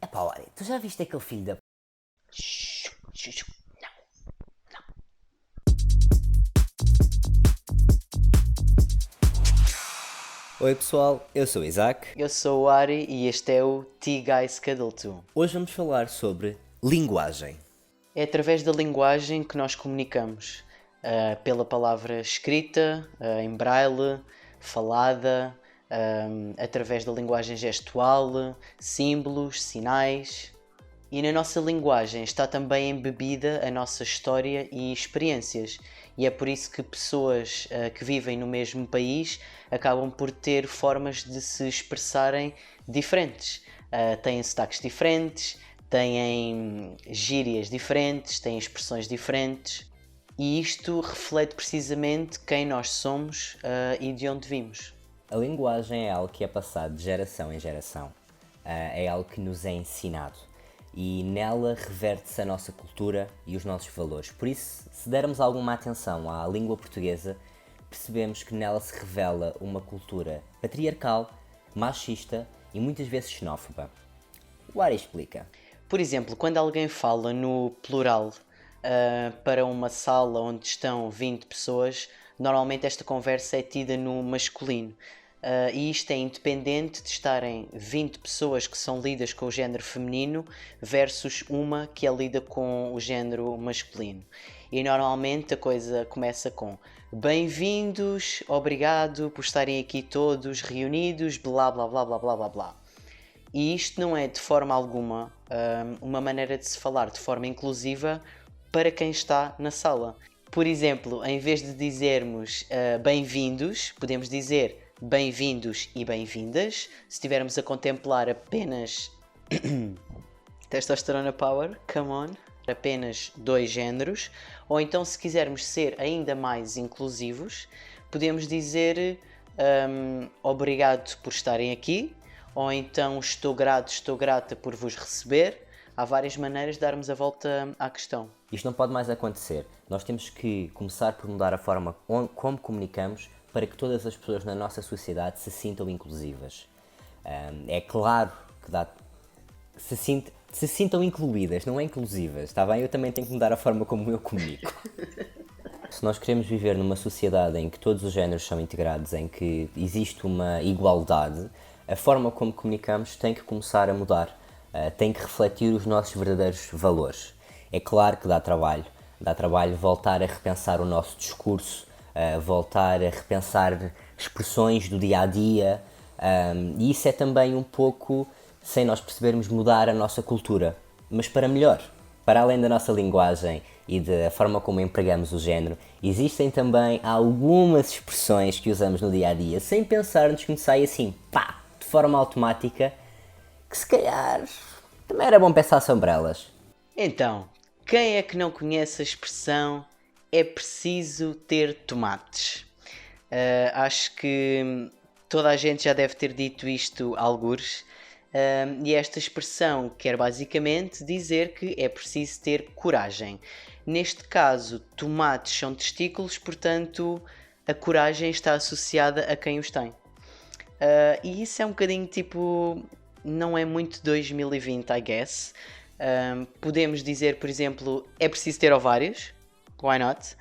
Epá, olha, tu já viste aquele filho da... Oi pessoal, eu sou o Isaac. Eu sou o Ari e este é o T-Guy Cuddle 2. Hoje vamos falar sobre linguagem. É através da linguagem que nós comunicamos, pela palavra escrita, em braille, falada, através da linguagem gestual, símbolos, sinais. E na nossa linguagem está também embebida a nossa história e experiências. E é por isso que pessoas que vivem no mesmo país acabam por ter formas de se expressarem diferentes. Têm sotaques diferentes, têm gírias diferentes, têm expressões diferentes. E isto reflete precisamente quem nós somos e de onde vimos. A linguagem é algo que é passado de geração em geração. É algo que nos é ensinado. E nela reverte-se a nossa cultura e os nossos valores. Por isso, se dermos alguma atenção à língua portuguesa, percebemos que nela se revela uma cultura patriarcal, machista e muitas vezes xenófoba. O Ari explica. Por exemplo, quando alguém fala no plural para uma sala onde estão 20 pessoas, normalmente esta conversa é tida no masculino. E isto é independente de estarem 20 pessoas que são lidas com o género feminino versus uma que é lida com o género masculino. E normalmente a coisa começa com bem-vindos, obrigado por estarem aqui todos reunidos, blá blá blá blá blá blá blá. E isto não é de forma alguma uma maneira de se falar de forma inclusiva para quem está na sala. Por exemplo, em vez de dizermos bem-vindos, podemos dizer bem-vindos e bem-vindas. Se estivermos a contemplar apenas testosterona power, come on, apenas dois géneros. Ou então, se quisermos ser ainda mais inclusivos, podemos dizer obrigado por estarem aqui. Ou então estou grato, estou grata por vos receber. Há várias maneiras de darmos a volta à questão. Isto não pode mais acontecer. Nós temos que começar por mudar a forma como comunicamos para que todas as pessoas na nossa sociedade se sintam inclusivas. É claro que se sintam incluídas, não é inclusivas, está bem? Eu também tenho que mudar a forma como eu comunico. Se nós queremos viver numa sociedade em que todos os géneros são integrados, em que existe uma igualdade, a forma como comunicamos tem que começar a mudar, tem que refletir os nossos verdadeiros valores. É claro que dá trabalho voltar a repensar o nosso discurso, voltar a repensar expressões do dia-a-dia, e isso é também um pouco, sem nós percebermos, mudar a nossa cultura, mas para melhor. Para além da nossa linguagem e da forma como empregamos o género, existem também algumas expressões que usamos no dia-a-dia, sem pensarmos que nos sai assim, pá, de forma automática, que se calhar também era bom pensar sobre elas. Então, quem é que não conhece a expressão é preciso ter tomates? Acho que toda a gente já deve ter dito isto algures. E esta expressão quer basicamente dizer que é preciso ter coragem. Neste caso, tomates são testículos, portanto, a coragem está associada a quem os tem. E isso é um bocadinho tipo, não é muito 2020, I guess. Podemos dizer, por exemplo, é preciso ter ovários, why not?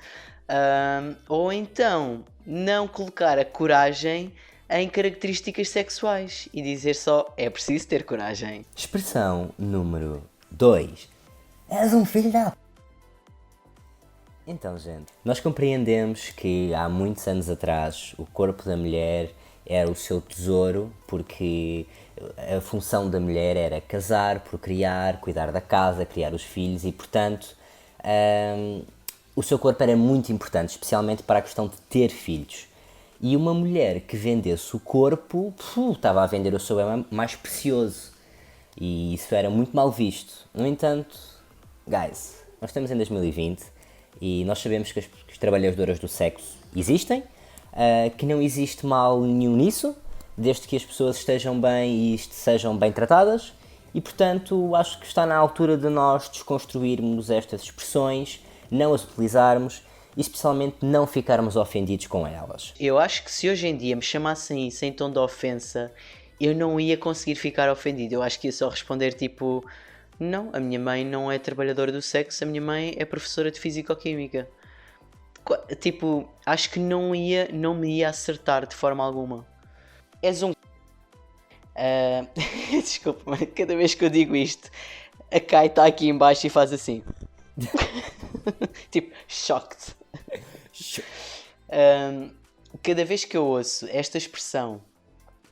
Ou então, não colocar a coragem em características sexuais e dizer só, é preciso ter coragem. Expressão número 2. És um filho da... Então, gente, nós compreendemos que há muitos anos atrás o corpo da mulher era o seu tesouro, porque a função da mulher era casar, procriar, cuidar da casa, criar os filhos e, portanto, o seu corpo era muito importante, especialmente para a questão de ter filhos. E uma mulher que vendesse o corpo, estava a vender o seu bem mais precioso. E isso era muito mal visto. No entanto, guys, nós estamos em 2020 e nós sabemos que as trabalhadoras do sexo existem, que não existe mal nenhum nisso, desde que as pessoas estejam bem e sejam bem tratadas. E, portanto, acho que está na altura de nós desconstruirmos estas expressões, não as utilizarmos e especialmente não ficarmos ofendidos com elas. Eu acho que se hoje em dia me chamassem isso em tom de ofensa, eu não ia conseguir ficar ofendido. Eu acho que ia só responder tipo: não, a minha mãe não é trabalhadora do sexo, a minha mãe é professora de Físico-Química. Tipo, acho que não me ia acertar de forma alguma. És um. Desculpa, mas cada vez que eu digo isto, a Kai está aqui em baixo e faz assim. Tipo, shocked. Cada vez que eu ouço esta expressão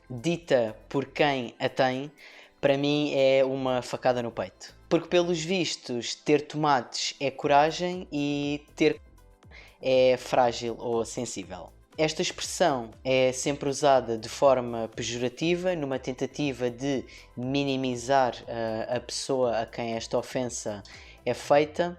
dita por quem a tem, para mim é uma facada no peito. Porque pelos vistos, ter tomates é coragem e ter é frágil ou sensível. Esta expressão é sempre usada de forma pejorativa, numa tentativa de minimizar a pessoa a quem esta ofensa é feita.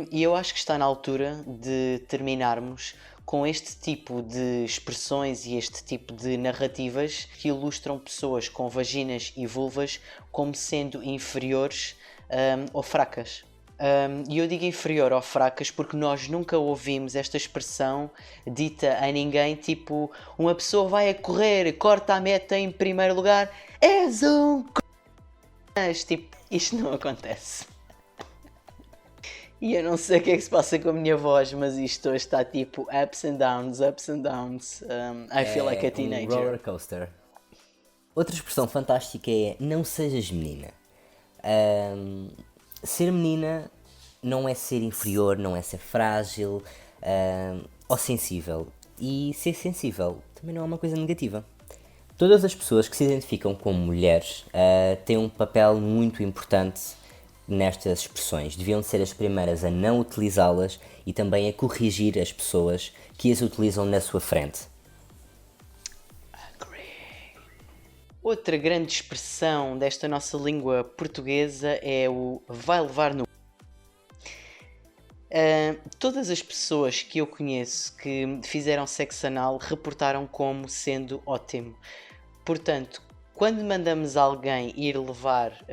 E eu acho que está na altura de terminarmos com este tipo de expressões e este tipo de narrativas que ilustram pessoas com vaginas e vulvas como sendo inferiores ou fracas. E eu digo inferior ou fracas porque nós nunca ouvimos esta expressão dita a ninguém, tipo, uma pessoa vai a correr, corta a meta em primeiro lugar, és um c... Tipo, isto não acontece. E eu não sei o que é que se passa com a minha voz, mas isto hoje está tipo ups and downs, ups and downs. I feel like a teenager. Um roller coaster. Outra expressão fantástica é não sejas menina. Ser menina não é ser inferior, não é ser frágil ou sensível. E ser sensível também não é uma coisa negativa. Todas as pessoas que se identificam como mulheres têm um papel muito importante nestas expressões. Deviam ser as primeiras a não utilizá-las e também a corrigir as pessoas que as utilizam na sua frente. Outra grande expressão desta nossa língua portuguesa é o vai levar no... todas as pessoas que eu conheço que fizeram sexo anal reportaram como sendo ótimo. Portanto, quando mandamos alguém ir levar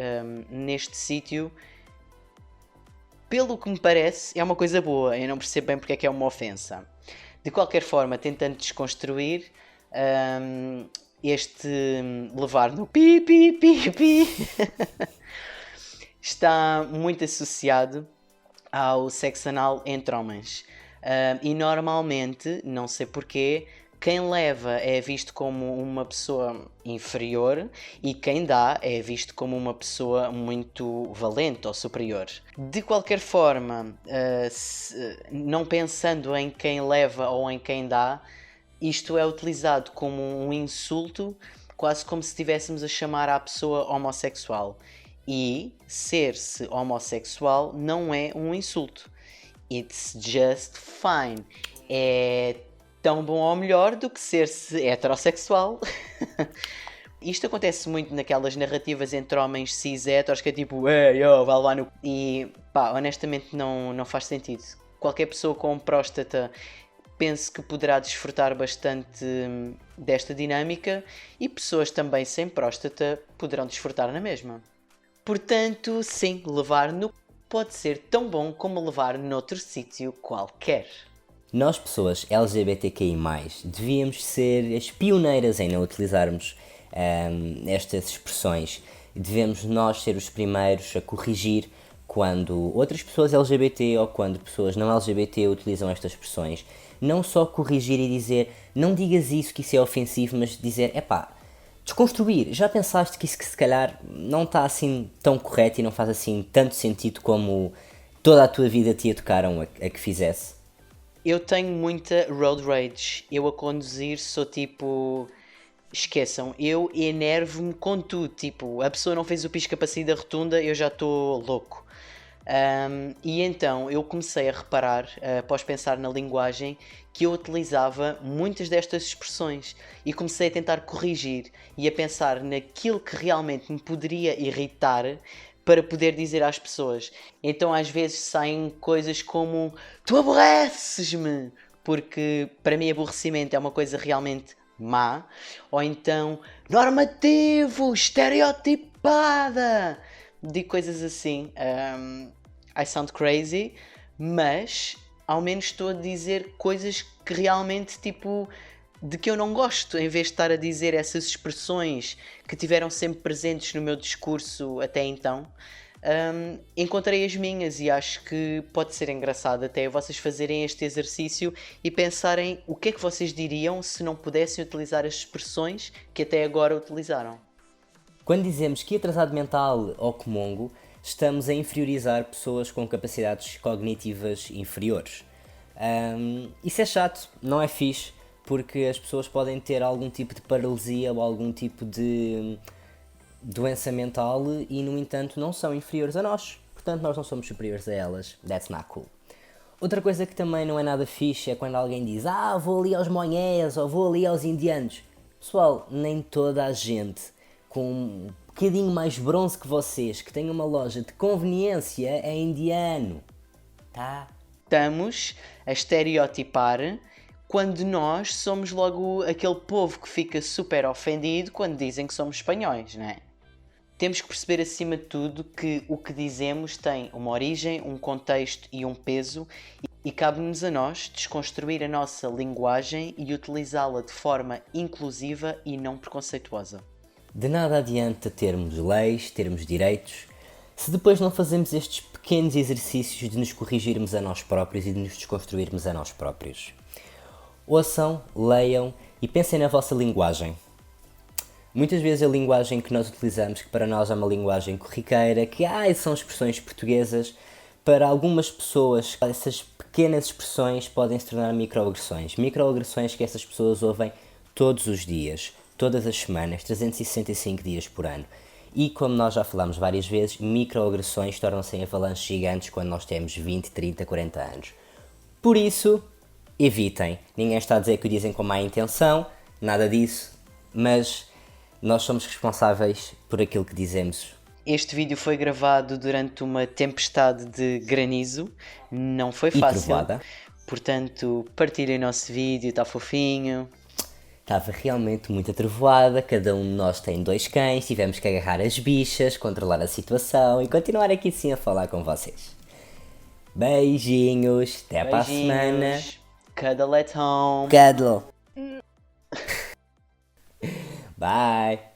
neste sítio, pelo que me parece, é uma coisa boa. Eu não percebo bem porque é que é uma ofensa. De qualquer forma, tentando desconstruir, este levar no pi pi pi pi está muito associado ao sexo anal entre homens. E normalmente, não sei porquê, quem leva é visto como uma pessoa inferior e quem dá é visto como uma pessoa muito valente ou superior. De qualquer forma, não pensando em quem leva ou em quem dá, isto é utilizado como um insulto, quase como se estivéssemos a chamar a pessoa homossexual. E ser-se homossexual não é um insulto. It's just fine. É tão bom ou melhor do que ser-se heterossexual. Isto acontece muito naquelas narrativas entre homens cis-heteros que é tipo, vai lá no... E pá, honestamente não faz sentido. Qualquer pessoa com próstata penso que poderá desfrutar bastante desta dinâmica e pessoas também sem próstata poderão desfrutar na mesma. Portanto, sim, levar no pode ser tão bom como levar noutro sítio qualquer. Nós, pessoas LGBTQI+, devíamos ser as pioneiras em não utilizarmos estas expressões. Devemos nós ser os primeiros a corrigir quando outras pessoas LGBT ou quando pessoas não LGBT utilizam estas expressões. Não só corrigir e dizer, não digas isso que isso é ofensivo, mas dizer, desconstruir. Já pensaste que isso que se calhar não está assim tão correto e não faz assim tanto sentido como toda a tua vida te educaram a que fizesse? Eu tenho muita road rage. Eu a conduzir sou tipo... Esqueçam, eu enervo-me com tudo. Tipo, a pessoa não fez o pisca para sair da rotunda, eu já estou louco. E então eu comecei a reparar, após pensar na linguagem, que eu utilizava muitas destas expressões e comecei a tentar corrigir e a pensar naquilo que realmente me poderia irritar para poder dizer às pessoas. Então às vezes saem coisas como tu aborreces-me, porque para mim aborrecimento é uma coisa realmente má, ou então normativo, estereotipada, de coisas assim. I sound crazy, mas ao menos estou a dizer coisas que realmente tipo de que eu não gosto, em vez de estar a dizer essas expressões que tiveram sempre presentes no meu discurso até então. Encontrei as minhas e acho que pode ser engraçado até vocês fazerem este exercício e pensarem o que é que vocês diriam se não pudessem utilizar as expressões que até agora utilizaram. Quando dizemos que atrasado mental ou comongo, estamos a inferiorizar pessoas com capacidades cognitivas inferiores. Isso é chato, não é fixe, porque as pessoas podem ter algum tipo de paralisia ou algum tipo de doença mental e, no entanto, não são inferiores a nós. Portanto, nós não somos superiores a elas. That's not cool. Outra coisa que também não é nada fixe é quando alguém diz vou ali aos monhés ou vou ali aos indianos. Pessoal, nem toda a gente com um bocadinho mais bronze que vocês, que tem uma loja de conveniência, é indiano. Tá? Estamos a estereotipar quando nós somos logo aquele povo que fica super ofendido quando dizem que somos espanhóis, não é? Temos que perceber acima de tudo que o que dizemos tem uma origem, um contexto e um peso e cabe-nos a nós desconstruir a nossa linguagem e utilizá-la de forma inclusiva e não preconceituosa. De nada adianta termos leis, termos direitos, se depois não fazemos estes pequenos exercícios de nos corrigirmos a nós próprios e de nos desconstruirmos a nós próprios. Ouçam, leiam e pensem na vossa linguagem. Muitas vezes a linguagem que nós utilizamos, que para nós é uma linguagem corriqueira, que são expressões portuguesas, para algumas pessoas essas pequenas expressões podem se tornar microagressões. Microagressões que essas pessoas ouvem todos os dias, todas as semanas, 365 dias por ano. E como nós já falámos várias vezes, microagressões tornam-se em avalanches gigantes quando nós temos 20, 30, 40 anos. Por isso, evitem. Ninguém está a dizer que o dizem com má intenção, nada disso, mas nós somos responsáveis por aquilo que dizemos. Este vídeo foi gravado durante uma tempestade de granizo, não foi E fácil. trovoada. Portanto, partilhem o nosso vídeo, está fofinho. Estava realmente muita trovoada, cada um de nós tem 2 cães, tivemos que agarrar as bichas, controlar a situação e continuar aqui sim a falar com vocês. Beijinhos, até para a semana. Cuddle at home. Cuddle. Bye.